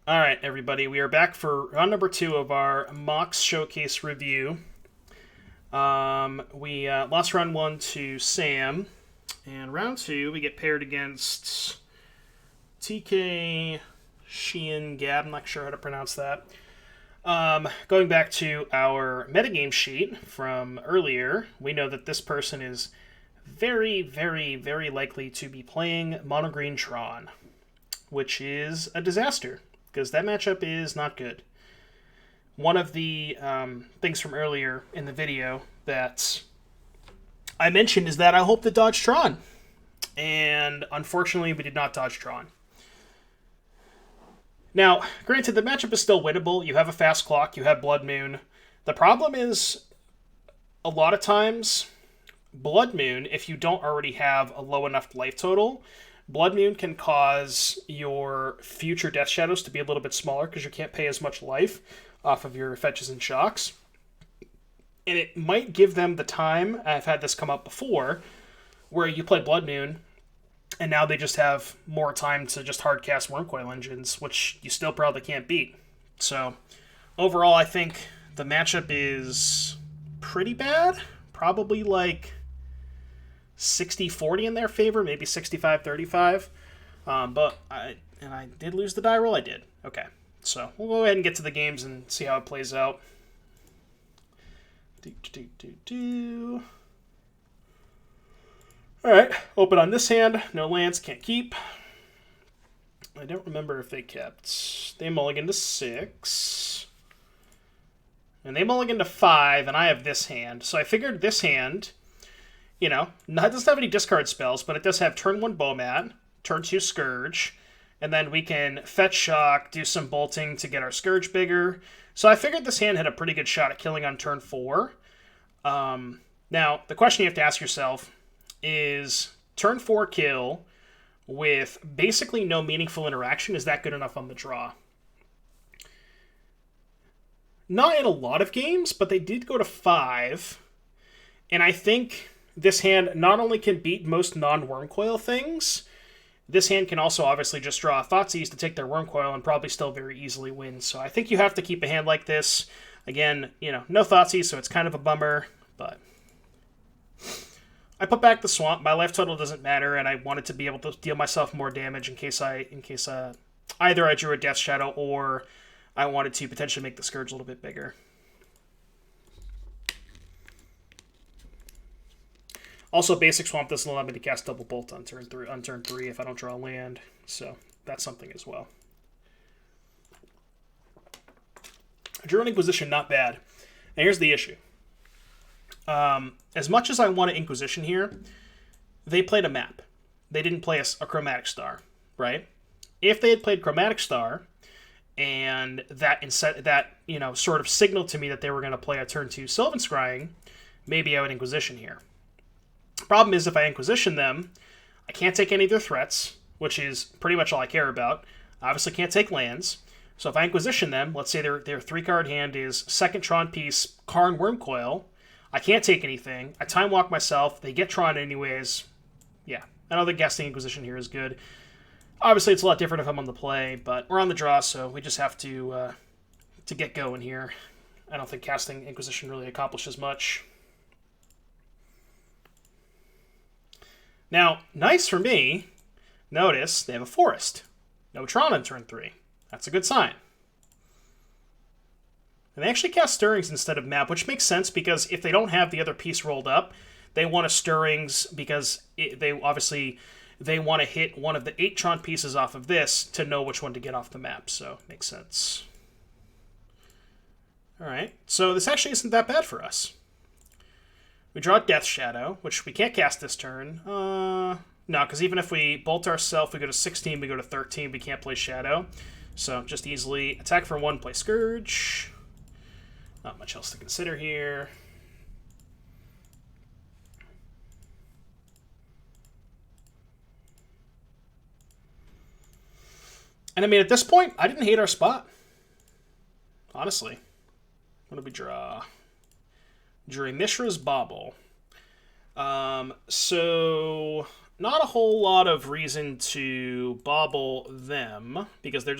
All right, everybody, we are back for round number 2 of our MOCS showcase review. We lost round 1 to Sam, and round 2 we get paired against tkcheungab. I'm not sure how to pronounce that. Going back to our metagame sheet from earlier, we know that this person is very, very, very likely to be playing Mono Green Tron, which is a disaster, because that matchup is not good. One of the things from earlier in the video that I mentioned is that I hope to dodge Tron. And unfortunately, we did not dodge Tron. Now, granted, the matchup is still winnable. You have a fast clock, you have Blood Moon. The problem is, a lot of times, Blood Moon, if you don't already have a low enough life total, Blood Moon can cause your future Death Shadows to be a little bit smaller because you can't pay as much life off of your fetches and shocks. And it might give them the time, I've had this come up before, where you play Blood Moon, and now they just have more time to just hardcast Wormcoil engines, which you still probably can't beat. So, overall, I think the matchup is pretty bad. Probably like 60-40 in their favor, maybe 65-35. But I did lose the die roll. I did. Okay, so we'll go ahead and get to the games and see how it plays out. All right, open on this hand. No lands, can't keep. I don't remember if they kept. They mulligan to 6. And they mulligan to 5, and I have this hand. So I figured this hand, you know, it doesn't have any discard spells, but it does have turn 1 Bowmat, turn 2 Scourge, and then we can fetch Shock, do some bolting to get our Scourge bigger. So I figured this hand had a pretty good shot at killing on turn 4. Now, the question you have to ask yourself is, turn 4 kill with basically no meaningful interaction, is that good enough on the draw? Not in a lot of games, but they did go to 5, and I think this hand not only can beat most non-Wormcoil things, this hand can also obviously just draw Thoughtseize to take their Wormcoil and probably still very easily win. So I think you have to keep a hand like this. Again, you know, no Thoughtseize, so it's kind of a bummer, but I put back the Swamp. My life total doesn't matter, and I wanted to be able to deal myself more damage in case either I drew a Death Shadow or I wanted to potentially make the Scourge a little bit bigger. Also, Basic Swamp doesn't allow me to cast Double Bolt on turn 3 if I don't draw a land, so that's something as well. Drew an Inquisition, not bad. And here's the issue. As much as I want an Inquisition here, they played a map. They didn't play a Chromatic Star, right? If they had played Chromatic Star, and that you know, sort of signaled to me that they were going to play a turn 2 Sylvan Scrying, maybe I would Inquisition here. Problem is, if I Inquisition them, I can't take any of their threats, which is pretty much all I care about. I obviously can't take lands. So if I Inquisition them, let's say their 3-card hand is second Tron piece, Karn Wormcoil, I can't take anything. I Time Walk myself. They get Tron anyways. Yeah, I know the guessing Inquisition here is good. Obviously, it's a lot different if I'm on the play, but we're on the draw, so we just have to get going here. I don't think casting Inquisition really accomplishes much. Now, nice for me, notice they have a Forest. No Tron on turn 3. That's a good sign. And they actually cast Stirrings instead of Map, which makes sense because if they don't have the other piece rolled up, they want a Stirrings because they want to hit one of the 8 Tron pieces off of this to know which one to get off the map, so makes sense. Alright, so this actually isn't that bad for us. We draw Death Shadow, which we can't cast this turn. No, because even if we bolt ourselves, we go to 16, we go to 13, we can't play Shadow. So just easily attack for 1, play Scourge. Not much else to consider here. And I mean, at this point, I didn't hate our spot. Honestly. What did we draw? Drew Mishra's Bauble. So not a whole lot of reason to bobble them because they're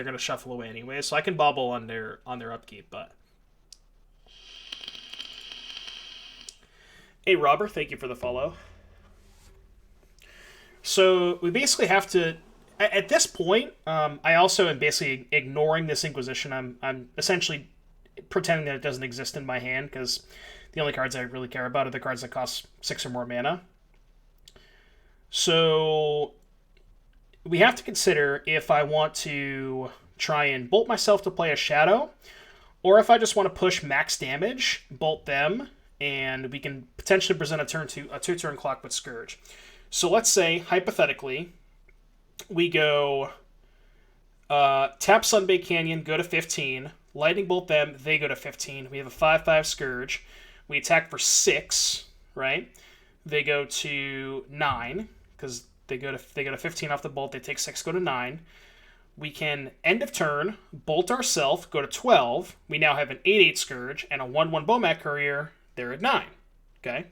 gonna shuffle away anyway. So I can bobble on their upkeep. But hey, Robert, thank you for the follow. So we basically have to. At this point, I also am basically ignoring this Inquisition. I'm essentially pretending that it doesn't exist in my hand because the only cards I really care about are the cards that cost 6 or more mana. So we have to consider if I want to try and bolt myself to play a Shadow, or if I just want to push max damage, bolt them, and we can potentially present a 2-turn clock with Scourge. So let's say, hypothetically, we go tap Sunbaked Canyon, go to 15, lightning bolt them, they go to 15. We have a 5/5 Scourge. We attack for 6, right? They go to 9 because they go to 15 off the bolt. They take 6, go to 9. We can end of turn bolt ourselves, go to 12. We now have an 8/8 Scourge and a 1/1 Bomat Courier. They're at 9. Okay.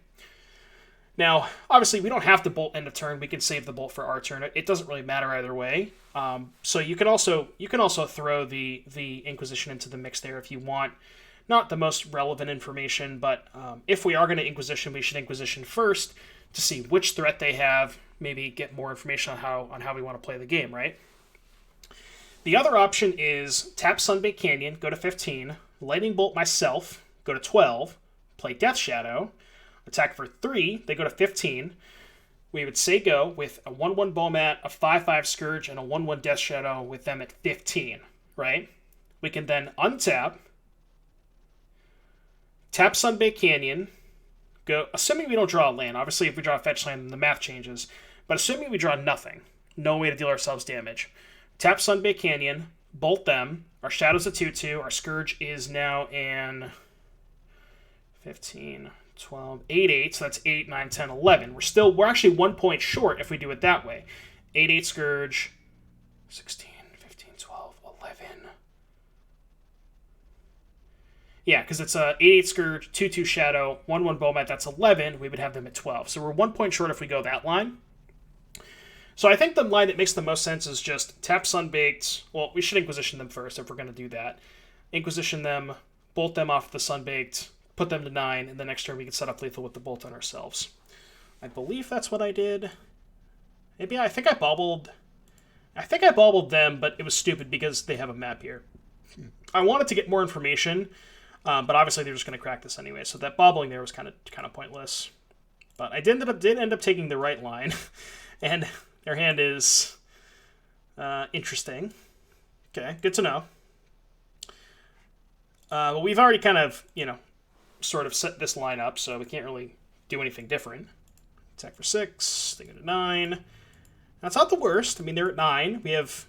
Now, obviously, we don't have to bolt end of turn. We can save the bolt for our turn. It doesn't really matter either way. So you can also throw the Inquisition into the mix there if you want. Not the most relevant information, but if we are going to Inquisition, we should Inquisition first to see which threat they have. Maybe get more information on how we want to play the game, right? The other option is tap Sunbaked Canyon, go to 15, lightning bolt myself, go to 12, play Death Shadow. Attack for 3, they go to 15. We would say go with a 1/1 Bomat, a 5/5 Scourge, and a 1/1 Death Shadow with them at 15, right? We can then untap, tap Sunbaked Canyon, go, assuming we don't draw a land. Obviously, if we draw a fetch land, then the math changes. But assuming we draw nothing, no way to deal ourselves damage. Tap Sunbaked Canyon, bolt them. Our Shadow's a 2/2. Our Scourge is now in 15... 12, 8/8, so that's 8, 9, 10, 11. We're actually 1 point short if we do it that way. 8/8 Scourge, 16, 15, 12, 11. Yeah, because it's a 8/8 Scourge, 2/2 Shadow, 1/1 Bomat, that's 11. We would have them at 12. So we're 1 point short if we go that line. So I think the line that makes the most sense is just tap Sunbaked. Well, we should Inquisition them first if we're going to do that. Inquisition them, bolt them off the Sunbaked, put them to 9, and the next turn we can set up lethal with the bolt on ourselves. I believe that's what I did. Maybe I think I bobbled them, but it was stupid because they have a map here. I wanted to get more information, but obviously they're just going to crack this anyway, so that bobbling there was kind of pointless. But I did end up taking the right line, and their hand is interesting. Okay, good to know. But we've already kind of, sort of set this line up, so we can't really do anything different. Attack for 6, they go to 9. That's not the worst. I mean, they're at 9. We have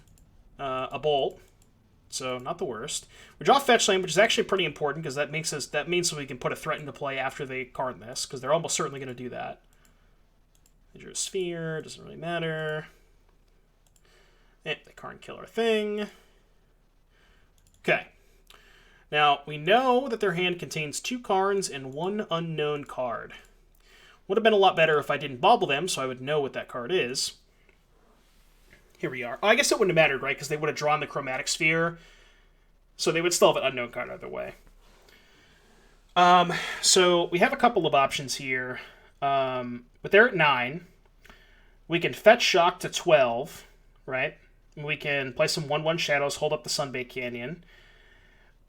a bolt, so not the worst. We draw fetch land, which is actually pretty important because that means so we can put a threat into play after they card this, because they're almost certainly going to do that. They drew a sphere, doesn't really matter. They card and kill our thing. Okay. Now, we know that their hand contains 2 cards and 1 unknown card. Would have been a lot better if I didn't bobble them, so I would know what that card is. Here we are. Oh, I guess it wouldn't have mattered, right? Because they would have drawn the Chromatic Sphere. So they would still have an unknown card either way. So we have a couple of options here. But they're at 9. We can fetch Shock to 12, right? We can play some 1/1 Shadows, hold up the Sunbaked Canyon.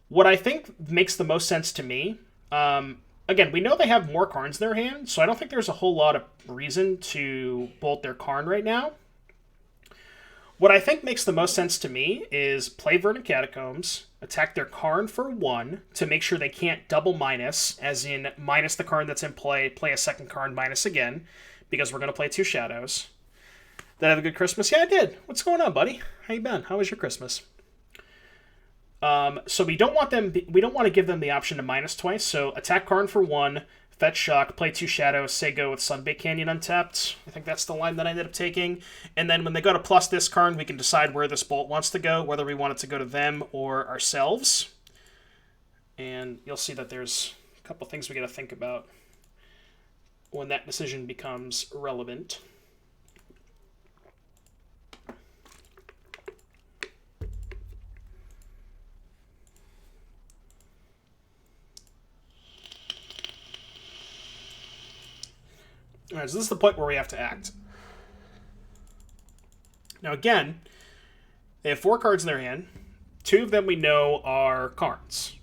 What I think makes the most sense to me, again, we know they have more Karns in their hand, so I don't think there's a whole lot of reason to bolt their Karn right now. What I think makes the most sense to me is play Verdant Catacombs, attack their Karn for 1 to make sure they can't double minus, as in minus the Karn that's in play a second Karn minus again, because we're going to play 2 Shadows. Did I have a good Christmas? Yeah, I did. What's going on, buddy? How you been? How was your Christmas? So we don't want to give them the option to minus twice, so attack Karn for 1, fetch Shock, play 2 Shadows, say go with Sunbaked Canyon untapped. I think that's the line that I ended up taking. And then when they go to plus this Karn, we can decide where this bolt wants to go, whether we want it to go to them or ourselves. And you'll see that there's a couple things we got to think about when that decision becomes relevant. All right, so this is the point where we have to act. Now again, they have 4 cards in their hand. 2 of them we know are Karns.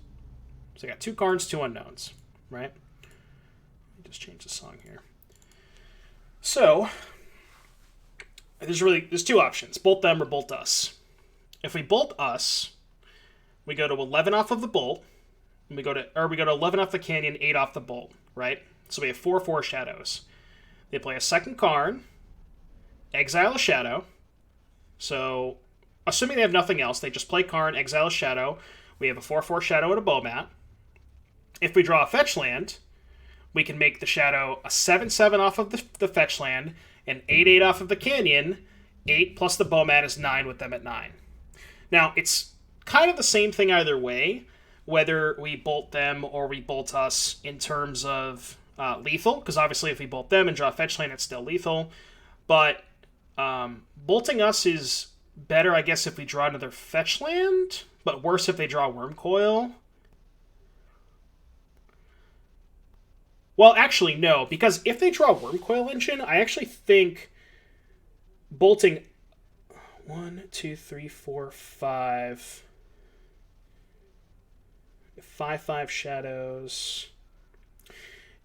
So they got 2 Karns, 2 unknowns, right? Let me just change the song here. So there's 2 options: bolt them or bolt us. If we bolt us, we go to 11 off of the bolt, and we go to 11 off the canyon, 8 off the bolt, right? So we have 4/4 shadows. They play a second Karn, exile a shadow. So assuming they have nothing else, they just play Karn, exile a shadow. We have a 4/4 shadow and a Bomat. If we draw a fetch land, we can make the shadow a 7/7 off of the fetch land, and 8/8 off of the canyon. 8 plus the Bomat is 9 with them at 9. Now, it's kind of the same thing either way, whether we bolt them or we bolt us in terms of lethal, because obviously if we bolt them and draw a fetch land, it's still lethal. But bolting us is better, I guess, if we draw another fetch land, but worse if they draw Wormcoil. Well, actually, no, because if they draw Wormcoil Engine, I actually think bolting 1, 2, 3, 4, 5... 5/5 shadows.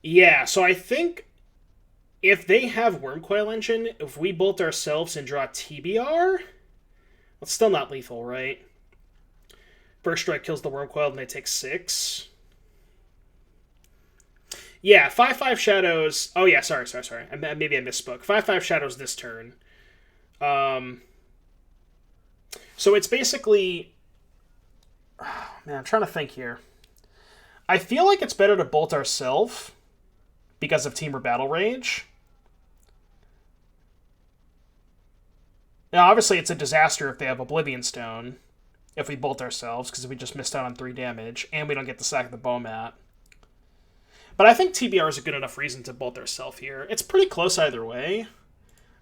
Yeah, so I think if they have Wormcoil Engine, if we bolt ourselves and draw TBR, it's still not lethal, right? First strike kills the Wormcoil and they take 6. Yeah, 5/5 shadows. Oh yeah, sorry. Maybe I misspoke. 5/5 shadows this turn. So it's basically... Oh, man, I'm trying to think here. I feel like it's better to bolt ourselves because of Temur Battle Rage. Now, obviously, it's a disaster if they have Oblivion Stone, if we bolt ourselves, because we just missed out on 3 damage, and we don't get the sack of the Bomat. But I think TBR is a good enough reason to bolt ourselves here. It's pretty close either way.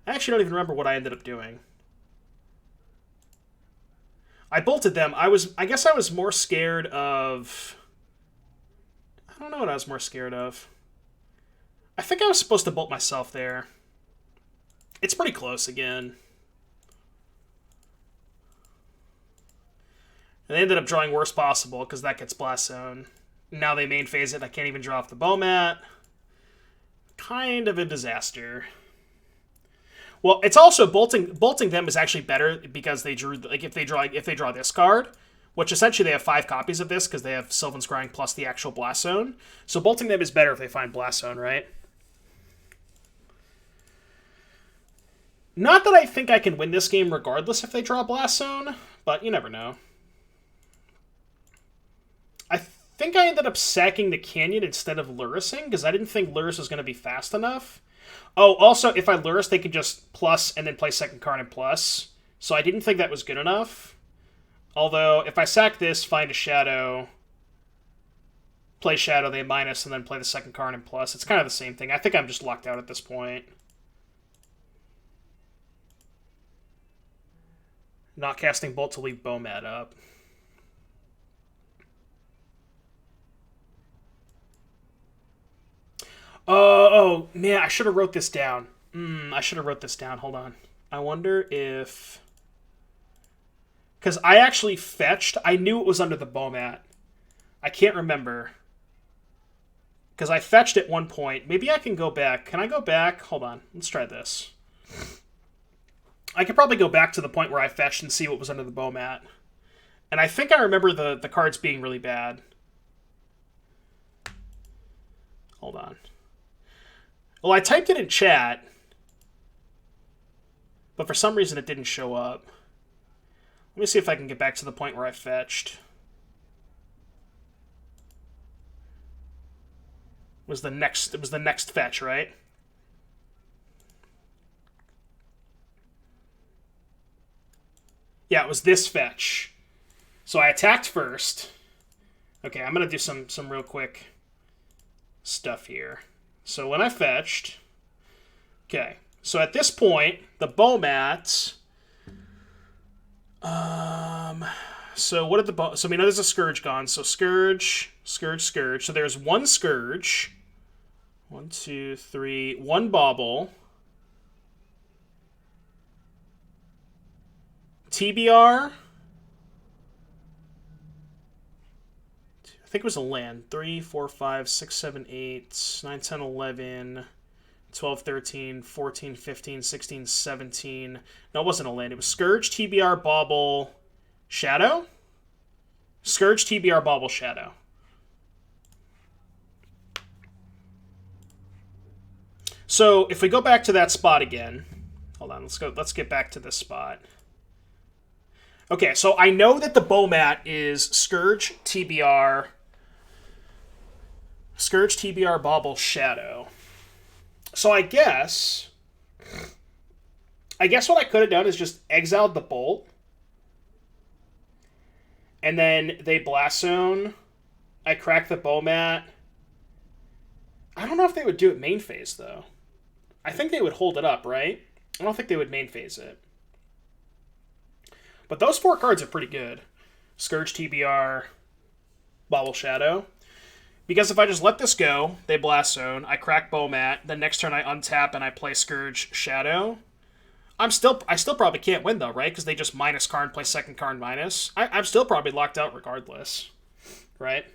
I actually don't even remember what I ended up doing. I bolted them. I guess I was more scared of... I don't know what I was more scared of. I think I was supposed to bolt myself there. It's pretty close again. And they ended up drawing worst possible because that gets Blast Zone. Now they main phase it. I can't even draw off the Bomat. Kind of a disaster. Well, it's also bolting them is actually better because they drew, like, if they draw this card, which essentially they have 5 copies of this because they have Sylvan Scrying plus the actual Blast Zone. So bolting them is better if they find Blast Zone, right? Not that I think I can win this game regardless if they draw Blast Zone, but you never know. I think I ended up sacking the Canyon instead of Lurising because I didn't think Luris was going to be fast enough. Oh, also, if I Luris, they could just plus and then play second card and plus. So I didn't think that was good enough. Although, if I sack this, find a Shadow, play Shadow, they minus, and then play the second card and plus, it's kind of the same thing. I think I'm just locked out at this point. Not casting Bolt to leave Bomat up. Oh, man, I should have wrote this down. I should have wrote this down. Hold on. I wonder if... Because I actually fetched. I knew it was under the Bomat. I can't remember. Because I fetched at one point. Maybe I can go back. Can I go back? Hold on. Let's try this. I could probably go back to the point where I fetched and see what was under the Bomat. And I think I remember the cards being really bad. Hold on. Well, I typed it in chat, but for some reason it didn't show up. Let me see if I can get back to the point where I fetched. It was the next fetch, right? Yeah, it was this fetch. So I attacked first. Okay, I'm gonna do some real quick stuff here. So when I fetched, okay, so at this point, the Bomat, so what did so we know there's a Scourge gone, so Scourge, so there's one Scourge, 1, 2, 3. 1 bauble. TBR. I think it was a land. 3, 4, 5, 6, 7, 8, 9, 10, 11, 12, 13, 14, 15, 16, 17. No, it wasn't a land. It was Scourge, TBR, Bauble, Shadow? Scourge, TBR, Bauble, Shadow. So if we go back to that spot again, hold on, let's get back to this spot. Okay, so I know that the Bomat is Scourge, TBR, Bauble, Shadow. So I guess what I could have done is just exiled the Bolt, and then they Blast Zone. I crack the Bomat. I don't know if they would do it main phase, though. I think they would hold it up, right? I don't think they would main phase it. But those 4 cards are pretty good. Scourge, TBR, Bauble, Shadow. Because if I just let this go, they Blast Zone, I crack Bomat, then next turn I untap and I play Scourge, Shadow. I still probably can't win, though, right? Because they just minus Karn, play second Karn minus. I'm still probably locked out regardless, right?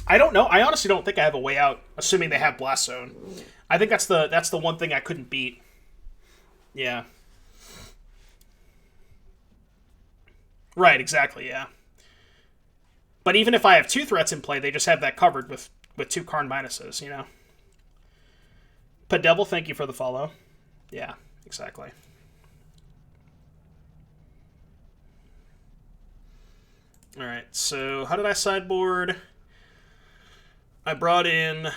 I don't know. I honestly don't think I have a way out, assuming they have Blast Zone. I think that's the one thing I couldn't beat. Yeah. Right, exactly, yeah. But even if I have 2 threats in play, they just have that covered with 2 Karn minuses, you know? Padevil, thank you for the follow. Yeah, exactly. Alright, so how did I sideboard? I brought in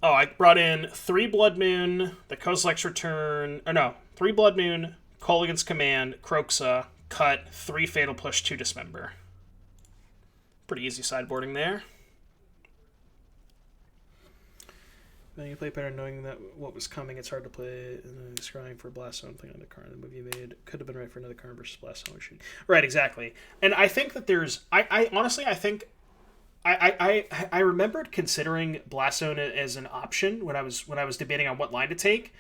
3 Blood Moon, the Kozilek's Return, 3 Blood Moon, Kolaghan's Command, Kroxa, cut, 3 Fatal Push, 2 Dismember. Pretty easy sideboarding there. Then you play better knowing that what was coming. It's hard to play scrying for Blast Zone, playing another card. The move you made could have been right for another card versus Blast Zone. Right, exactly. And I think that there's... I honestly, I think... I remembered considering Blast Zone as an option when I was debating on what line to take,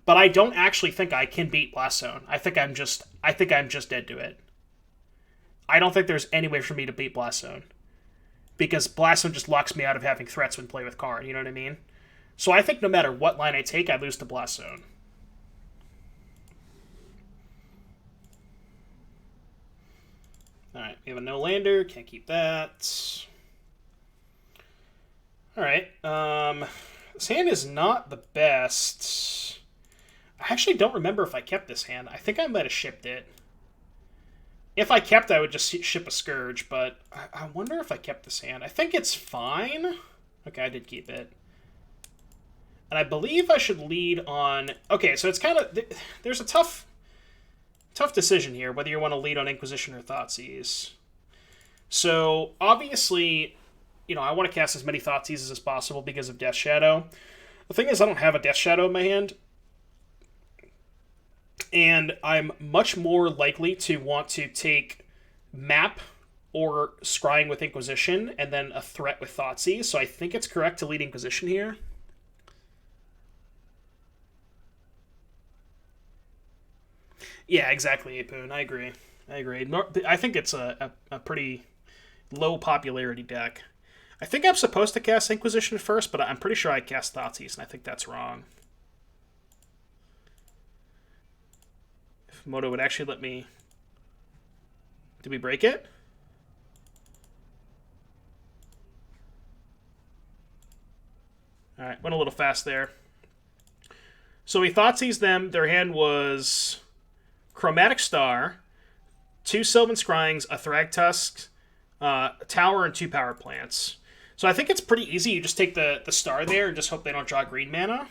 but I don't actually think I can beat Blast Zone. I think I'm just dead to it. I don't think there's any way for me to beat Blast Zone, because Blast Zone just locks me out of having threats when play with Karn. You know what I mean? So I think no matter what line I take, I lose to Blast Zone. All right, we have a no lander. Can't keep that. All right. This hand is not the best. I actually don't remember if I kept this hand. I think I might have shipped it. If I kept, I would just ship a Scourge, but I wonder if I kept this hand. I think it's fine. Okay, I did keep it. And I believe I should lead on... Okay, so it's kind of... There's a tough decision here, whether you want to lead on Inquisition or Thoughtseize. So, obviously, you know, I want to cast as many Thoughtseizes as possible because of Death Shadow. The thing is, I don't have a Death Shadow in my hand. And I'm much more likely to want to take Map or Scrying with Inquisition and then a threat with Thoughtseize. So I think it's correct to lead Inquisition here. Yeah, exactly, Apoon. I agree. I think it's a pretty low popularity deck. I think I'm supposed to cast Inquisition first, but I'm pretty sure I cast Thoughtseize, and I think that's wrong. If Moto would actually let me... Did we break it? Alright, went a little fast there. So we Thoughtseize them. Their hand was... Chromatic Star, 2 Sylvan Scryings, a Thragtusk, a Tower, and 2 Power Plants. So I think it's pretty easy. You just take the Star there and just hope they don't draw green mana.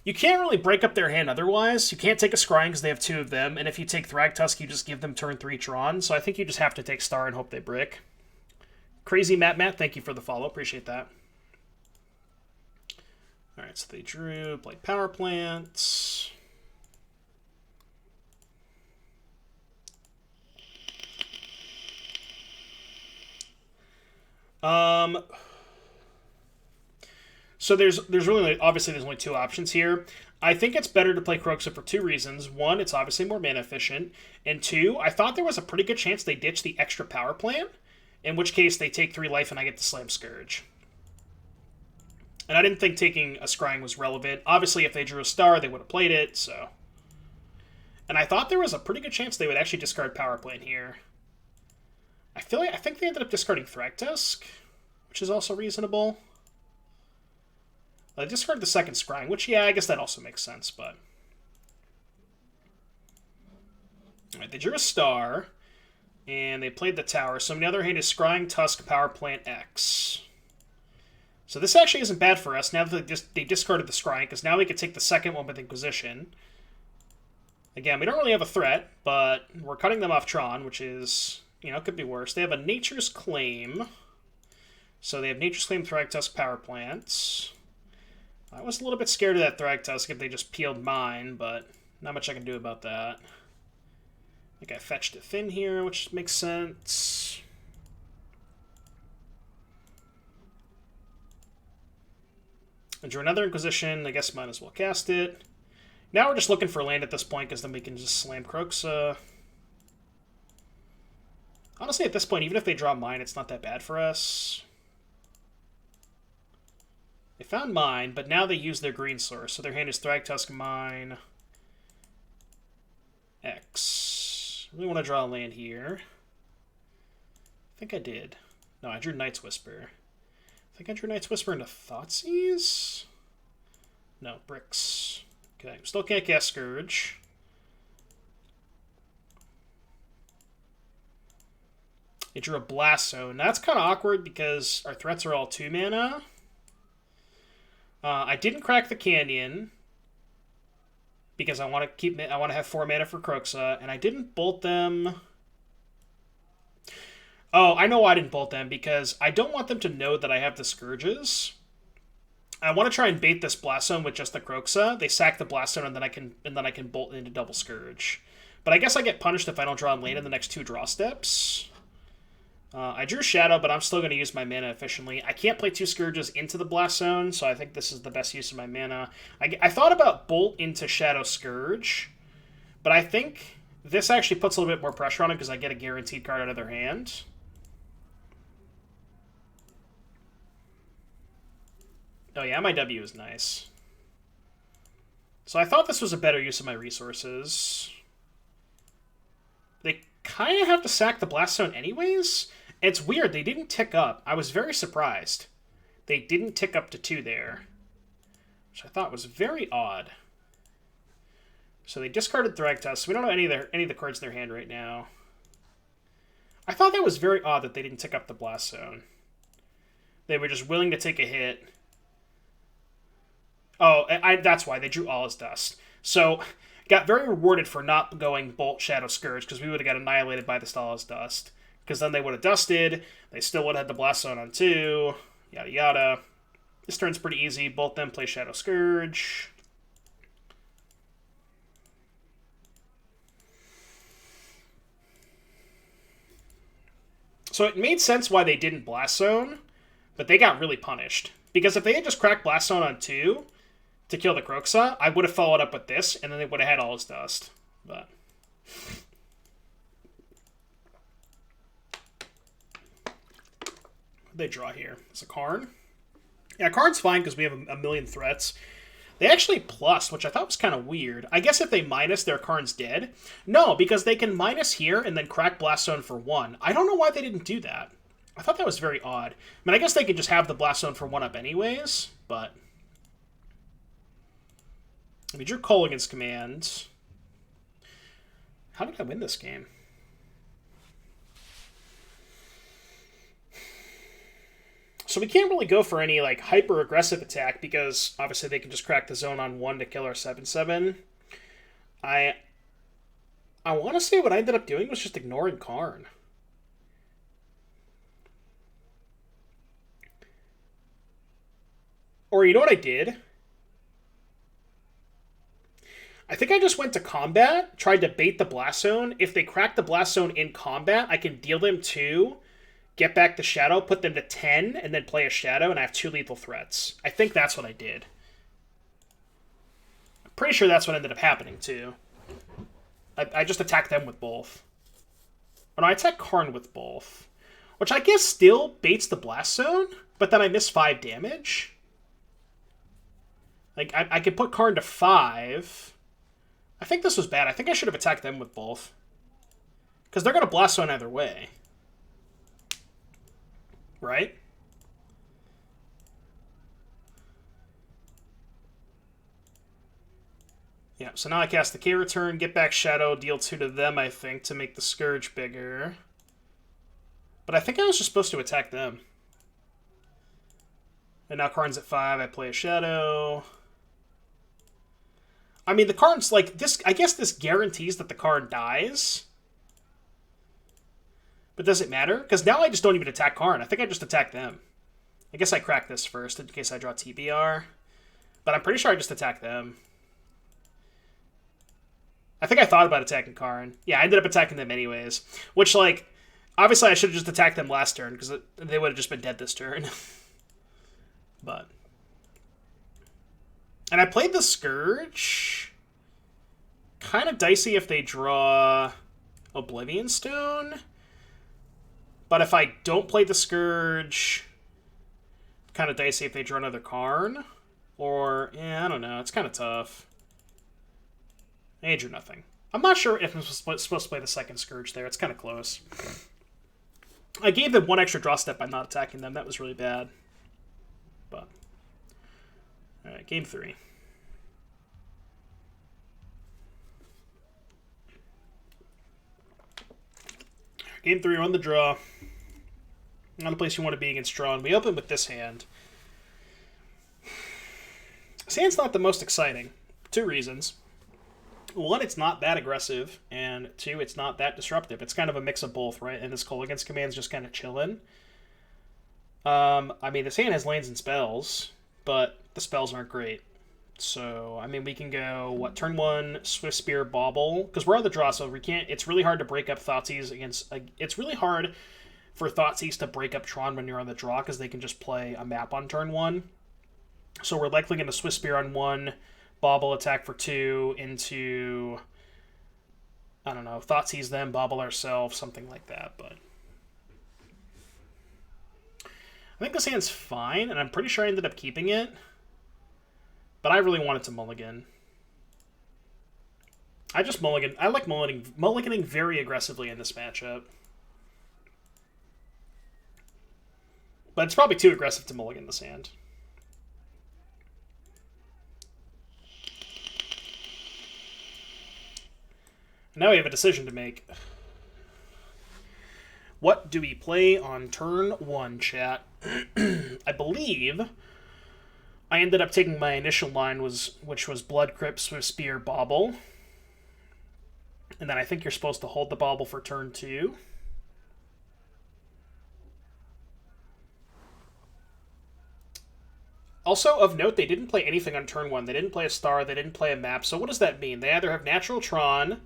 You can't really break up their hand otherwise. You can't take a Scrying because they have 2 of them, and if you take Thragtusk, you just give them turn 3 Tron. So I think you just have to take Star and hope they brick. Crazy Matt, thank you for the follow. Appreciate that. Alright, so they drew, played Power Plants... Um, so there's really, obviously there's only two options here. I think it's better to play Kroxa for two reasons. One, it's obviously more mana efficient. And two, I thought there was a pretty good chance they ditch the extra power plant, in which case they take 3 life and I get to Slam Scourge. And I didn't think taking a Scrying was relevant. Obviously, if they drew a star, they would have played it, so... And I thought there was a pretty good chance they would actually discard Power Plant here. I think they ended up discarding Thragtusk, which is also reasonable. They discarded the second Scrying, which, yeah, I guess that also makes sense, but... Alright, they drew a star, and they played the tower. So on the other hand is Scrying, Tusk, Power Plant, X. So this actually isn't bad for us now that they discarded the Scrying, because now we can take the second one with Inquisition. Again, we don't really have a threat, but we're cutting them off Tron, which is, you know, could be worse. They have a Nature's Claim. So they have Nature's Claim, Thragtusk, Power Plants. I was a little bit scared of that Thragtusk if they just peeled mine, but not much I can do about that. I think I fetched a Thin here, which makes sense. I drew another Inquisition. I guess might as well cast it. Now we're just looking for land at this point, because then we can just slam Kroxa. Honestly, at this point, even if they draw mine, it's not that bad for us. They found mine, but now they use their green source. So their hand is Thragtusk, mine, X. I really want to draw a land here. I think I did. No, I drew Night's Whisper. I think I drew Night's Whisper into Thoughtseize? No, Bricks. Okay, still can't cast Scourge. They drew a Blast Zone. That's kind of awkward because our threats are all 2 mana. I didn't crack the Canyon because I want to have 4 mana for Kroxa, and I didn't bolt them. Oh, I know why I didn't bolt them, because I don't want them to know that I have the Scourges. I want to try and bait this Blast Zone with just the Kroxa. They sack the Blast Zone, and then I can bolt into double Scourge. But I guess I get punished if I don't draw land in the next 2 draw steps. I drew Shadow, but I'm still going to use my mana efficiently. I can't play 2 Scourges into the Blast Zone, so I think this is the best use of my mana. I thought about Bolt into Shadow Scourge, but I think this actually puts a little bit more pressure on it because I get a guaranteed card out of their hand. Oh yeah, my W is nice. So I thought this was a better use of my resources. They kind of have to sack the Blast Zone anyways. It's weird, they didn't tick up. I was very surprised. They didn't tick up to 2 there, which I thought was very odd. So they discarded Thragtusk. We don't know any of the cards in their hand right now. I thought that was very odd that they didn't tick up the Blast Zone. They were just willing to take a hit. Oh, that's why. They drew All Is Dust. So, got very rewarded for not going Bolt, Shadow, Scourge, because we would have got annihilated by this All Is Dust. Because then they would have dusted, they still would have had the Blast Zone on 2, yada yada. This turn's pretty easy. Bolt them, play Shadow Scourge. So it made sense why they didn't Blast Zone, but they got really punished. Because if they had just cracked Blast Zone on 2 to kill the Kroxa, I would have followed up with this, and then they would have had All His Dust. But they draw here. It's a Karn. Yeah, Karn's fine because we have a million threats. They actually plus, which I thought was kind of weird. I guess if they minus, their Karn's dead. No, because they can minus here and then crack Blast Zone for 1. I don't know why they didn't do that. I thought that was very odd. I mean, I guess they could just have the Blast Zone for 1 up anyways, but we drew Kolaghan's Command. How did I win this game? So we can't really go for any like hyper-aggressive attack because obviously they can just crack the zone on 1 to kill our 7/7. I want to say what I ended up doing was just ignoring Karn. Or you know what I did? I think I just went to combat, tried to bait the Blast Zone. If they crack the Blast Zone in combat, I can deal them 2, get back the Shadow, put them to 10, and then play a Shadow, and I have 2 lethal threats. I think that's what I did. I'm pretty sure that's what ended up happening, too. I just attacked them with both. Oh, no, I attacked Karn with both. Which I guess still baits the Blast Zone, but then I miss 5 damage. Like, I could put Karn to 5. I think this was bad. I think I should have attacked them with both. Because they're going to Blast Zone either way. Right? Yeah, so now I cast the K-Return, get back Shadow, deal 2 to them, I think, to make the Scourge bigger. But I think I was just supposed to attack them. And now Karn's at 5, I play a Shadow. I mean, the Karn's like, this. I guess this guarantees that the Karn dies. But does it matter? Because now I just don't even attack Karn. I think I just attack them. I guess I crack this first in case I draw TBR. But I'm pretty sure I just attack them. I think I thought about attacking Karn. Yeah, I ended up attacking them anyways. Which, like, obviously I should have just attacked them last turn, because they would have just been dead this turn. But. And I played the Scourge. Kind of dicey if they draw Oblivion Stone. But if I don't play the Scourge, kind of dicey if they draw another Karn. Or, yeah, I don't know. It's kind of tough. I drew nothing. I'm not sure if I'm supposed to play the second Scourge there. It's kind of close. I gave them 1 extra draw step by not attacking them. That was really bad. But. Alright, game 3. Game 3, on the draw. Not a place you want to be against Tron. We open with this hand. This hand's not the most exciting. 2 reasons. 1, it's not that aggressive, and 2, it's not that disruptive. It's kind of a mix of both, right? And this Kolaghan's command's just kind of chilling. I mean, this hand has lands and spells, but the spells aren't great. So, I mean, we can go, what, turn 1, Swift Spear, Bauble, because we're on the draw, so we can't, it's really hard to break up Thoughtseize against, it's really hard for Thoughtseize to break up Tron when you're on the draw, because they can just play a map on turn 1. So we're likely going to Swift Spear on 1, Bauble attack for 2 into, I don't know, Thoughtseize them, Bauble ourselves, something like that, but I think this hand's fine, and I'm pretty sure I ended up keeping it, but I really wanted to mulligan. I just mulligan. I like mulliganing very aggressively in this matchup. But it's probably too aggressive to mulligan this hand. Now we have a decision to make. What do we play on turn 1, chat? I believe I ended up taking my initial line, which was Blood Crypt, Swift Spear, Bauble. And then I think you're supposed to hold the Bauble for turn 2. Also, of note, they didn't play anything on turn 1. They didn't play a star, they didn't play a map. So what does that mean? They either have Natural Tron,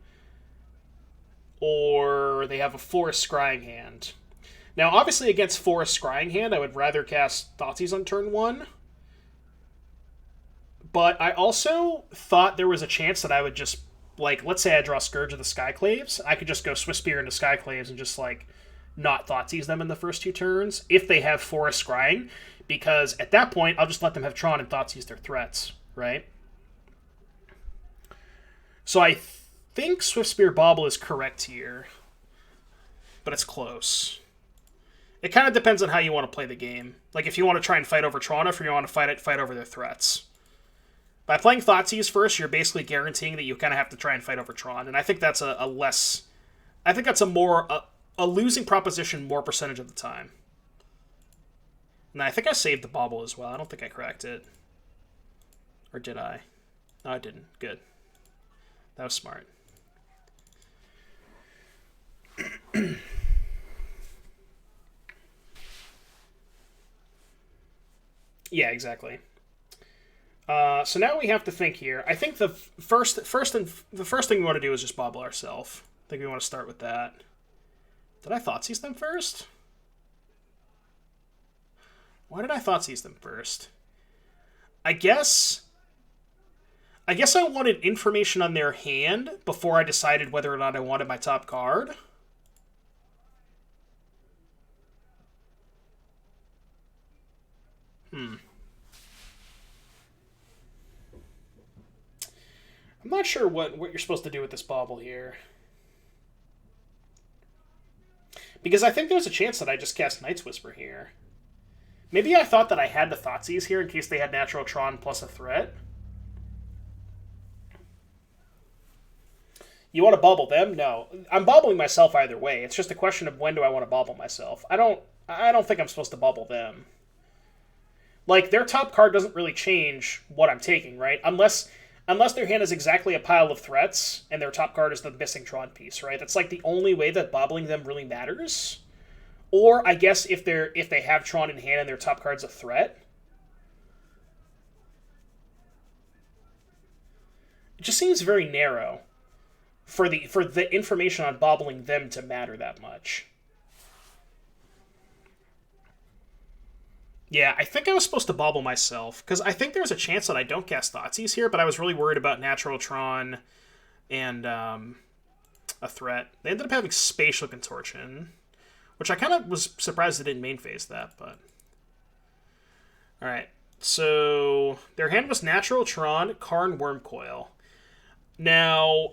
or they have a Forest Scrying hand. Now, obviously, against Forest Scrying hand, I would rather cast Thoughtseize on turn 1. But I also thought there was a chance that I would just, like, let's say I draw Scourge of the Skyclaves, I could just go Swift Spear into Skyclaves and just, like, not Thoughtseize them in the first 2 turns, if they have Forest Scrying, because at that point, I'll just let them have Tron and Thoughtseize their threats, right? So I think Swift Spear Bauble is correct here, but it's close. It kind of depends on how you want to play the game. Like, if you want to try and fight over Tron, or if you want to fight over their threats. By playing Thoughtseize first, you're basically guaranteeing that you kind of have to try and fight over Tron, and I think that's a less... I think that's a losing proposition more percentage of the time. And I think I saved the Bauble as well. I don't think I cracked it. Or did I? No, I didn't. Good. That was smart. Yeah, exactly. So now we have to think here. I think the first thing we want to do is just Bauble ourselves. I think we want to start with that. Did I Thoughtseize them first? Why did I Thoughtseize them first? I guess I wanted information on their hand before I decided whether or not I wanted my top card. I'm not sure what you're supposed to do with this bauble here. Because I think there's a chance that I just cast Night's Whisper here. Maybe I thought that I had the Thoughtseize here in case they had Natural Tron plus a threat. You want to bauble them? No. I'm bobbling myself either way. It's just a question of when do I want to bauble myself. I don't think I'm supposed to bauble them. Like, their top card doesn't really change what I'm taking, right? Unless their hand is exactly a pile of threats and their top card is the missing Tron piece, right? That's like the only way that bobbling them really matters. Or I guess if they have Tron in hand and their top card's a threat. It just seems very narrow for the information on bobbling them to matter that much. Yeah, I think I was supposed to bobble myself, because I think there's a chance that I don't cast Thoughtseize here, but I was really worried about Natural Tron and a threat. They ended up having Spatial Contortion, which I kind of was surprised they didn't main phase that, but... Alright, so their hand was Natural Tron, Karn, Wormcoil. Now,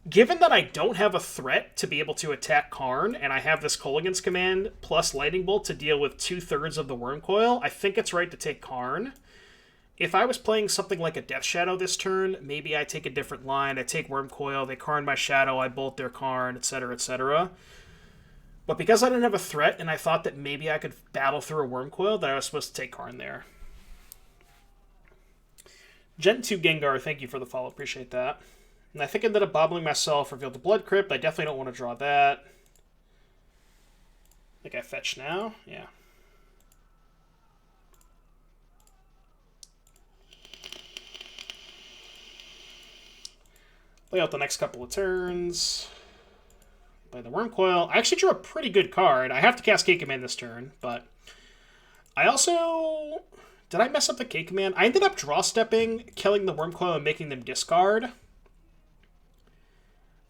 given that I don't have a threat to be able to attack Karn, and I have this Kolaghan's Command plus Lightning Bolt to deal with 2/3 of the Wormcoil, I think it's right to take Karn. If I was playing something like a Death Shadow this turn, maybe I take a different line. I take Wormcoil, they Karn my Shadow, I Bolt their Karn, etc., etc. But because I didn't have a threat, and I thought that maybe I could battle through a Wormcoil, that I was supposed to take Karn there. Gen 2 Gengar, thank you for the follow, appreciate that. And I think I ended up bobbling myself, revealed the Blood Crypt. I definitely don't want to draw that. I think I fetch now. Yeah. Play out the next couple of turns. Play the Wormcoil. I actually drew a pretty good card. I have to cast K-Command this turn, but I also... Did I mess up the K-Command? I ended up draw stepping, killing the Wormcoil, and making them discard.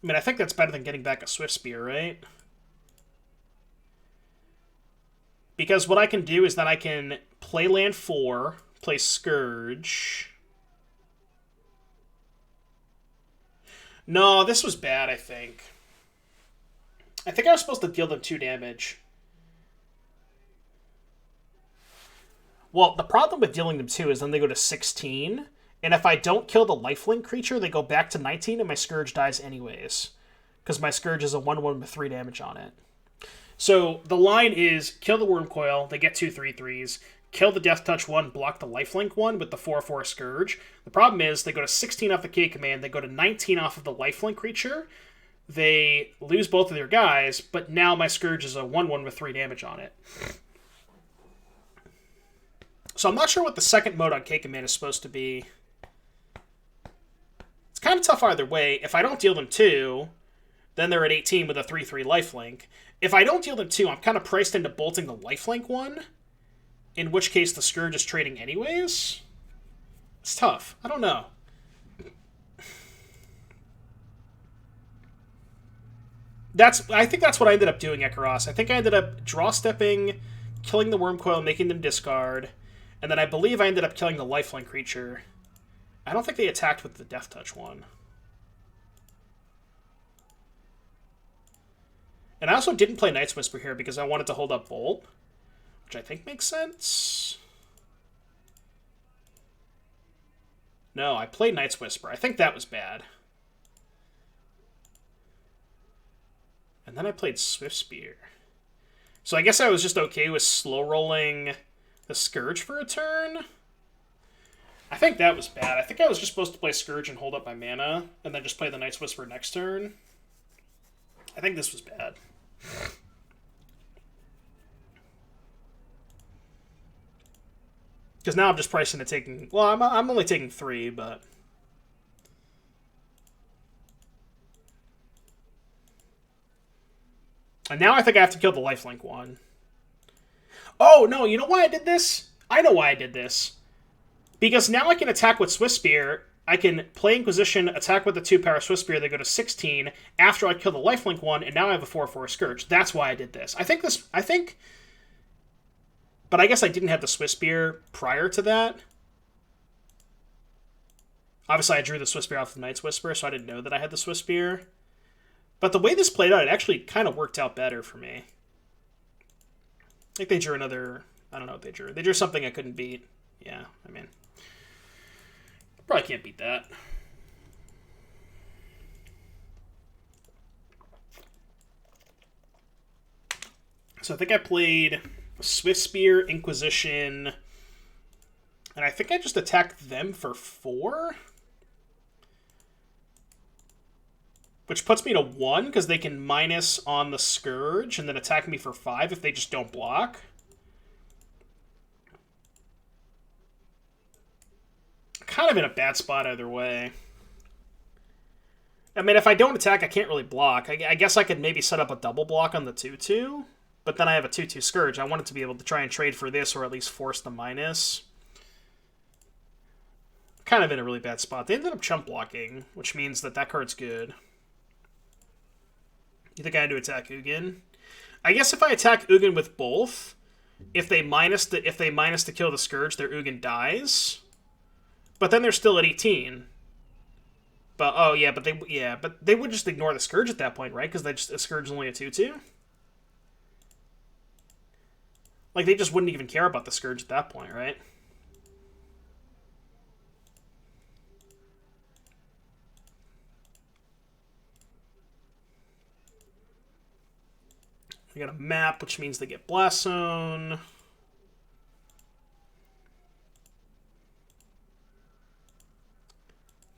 I mean, I think that's better than getting back a Swift Spear, right? Because what I can do is that I can play land 4, play Scourge. No, this was bad, I think. I think I was supposed to deal them 2 damage. Well, the problem with dealing them 2 is then they go to 16... And if I don't kill the lifelink creature, they go back to 19 and my Scourge dies anyways. Because my Scourge is a 1/1 with 3 damage on it. So the line is kill the Wormcoil, they get 2 3/3s. Kill the Death Touch 1, block the lifelink 1 with the 4/4 Scourge. The problem is they go to 16 off the K command, they go to 19 off of the lifelink creature. They lose both of their guys, but now my Scourge is a 1/1 with 3 damage on it. So I'm not sure what the second mode on K command is supposed to be. Kind of tough either way. If I don't deal them 2, then they're at 18 with a 3/3 lifelink. If I don't deal them 2, I'm kind of priced into bolting the lifelink 1, in which case the Scourge is trading anyways. It's tough. I don't know. I think that's what I ended up doing, Ekaros. I think I ended up draw stepping, killing the Wormcoil, making them discard, and then I believe I ended up killing the lifelink creature. I don't think they attacked with the Death Touch 1. And I also didn't play Night's Whisper here because I wanted to hold up Bolt, which I think makes sense. No, I played Night's Whisper. I think that was bad. And then I played Swift Spear. So I guess I was just okay with slow rolling the Scourge for a turn. I think that was bad. I think I was just supposed to play Scourge and hold up my mana, and then just play the Night's Whisper next turn. I think this was bad. Because now I'm just pricing to taking... Well, I'm only taking 3, but... And now I think I have to kill the lifelink 1. Oh, no, you know why I did this? I know why I did this. Because now I can attack with Swiss Spear. I can play Inquisition, attack with the 2-power Swiss Spear, they go to 16 after I kill the lifelink one, and now I have a 4/4 Scourge. That's why I did this. But I guess I didn't have the Swiss Spear prior to that. Obviously, I drew the Swiss Spear off the Knight's Whisper, so I didn't know that I had the Swiss Spear. But the way this played out, it actually kind of worked out better for me. I think they drew another... I don't know what they drew. They drew something I couldn't beat. Yeah, I mean... Probably can't beat that. So I think I played Swiss Spear, Inquisition, and I think I just attacked them for 4? Which puts me to 1, because they can minus on the Scourge, and then attack me for 5 if they just don't block. Kind of in a bad spot either way. I mean, if I don't attack, I can't really block. I guess I could maybe set up a double block on the 2/2, but then I have a 2/2 Scourge. I wanted to be able to try and trade for this, or at least force the minus. Kind of in a really bad spot. They ended up chump blocking, which means that card's good. You think I had to attack Ugin? I guess if I attack Ugin with both, if they minus to kill the Scourge, their Ugin dies. But then they're still at 18. But oh yeah, but they would just ignore the Scourge at that point, right? Because a Scourge is only a 2/2. Like they just wouldn't even care about the Scourge at that point, right? We got a map, which means they get Blast Zone.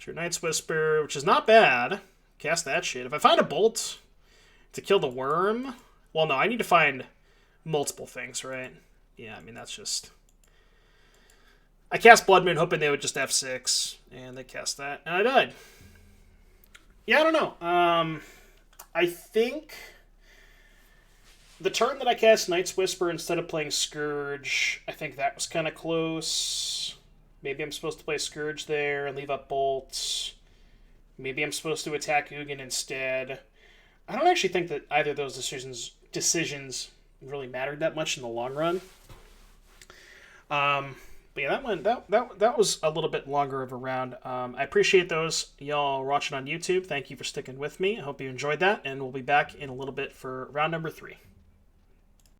Your Knight's Whisper, which is not bad. Cast that shit. If I find a bolt to kill the worm... Well, no, I need to find multiple things, right? Yeah, I mean, that's just... I cast Blood Moon hoping they would just F6, and they cast that, and I died. Yeah, I don't know. I think... The turn that I cast Knight's Whisper instead of playing Scourge, I think that was kind of close. Maybe I'm supposed to play Scourge there and leave up bolts. Maybe I'm supposed to attack Ugin instead. I don't actually think that either of those decisions really mattered that much in the long run. But yeah, that was a little bit longer of a round. I appreciate those y'all watching on YouTube. Thank you for sticking with me. I hope you enjoyed that, and we'll be back in a little bit for round number 3.